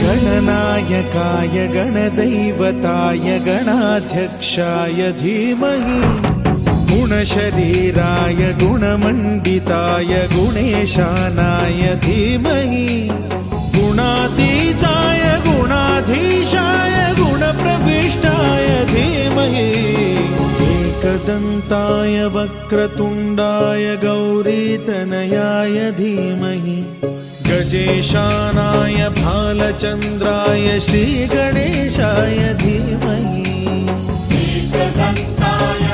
गणनायकाय गणदैवताय गणाध्यक्षाय धीमहि गुणशरीराय गुणमण्डिताय गुणेशानाय धीमहि गुणातीताय गुणाधीशाय गुणप्रविष्टाय धीमहि एकदन्ताय वक्रतुण्डाय गौरीतनयाय धीमहि गजेशानाय भालचन्द्राय श्रीगणेशाय धीमहि एकदन्ताय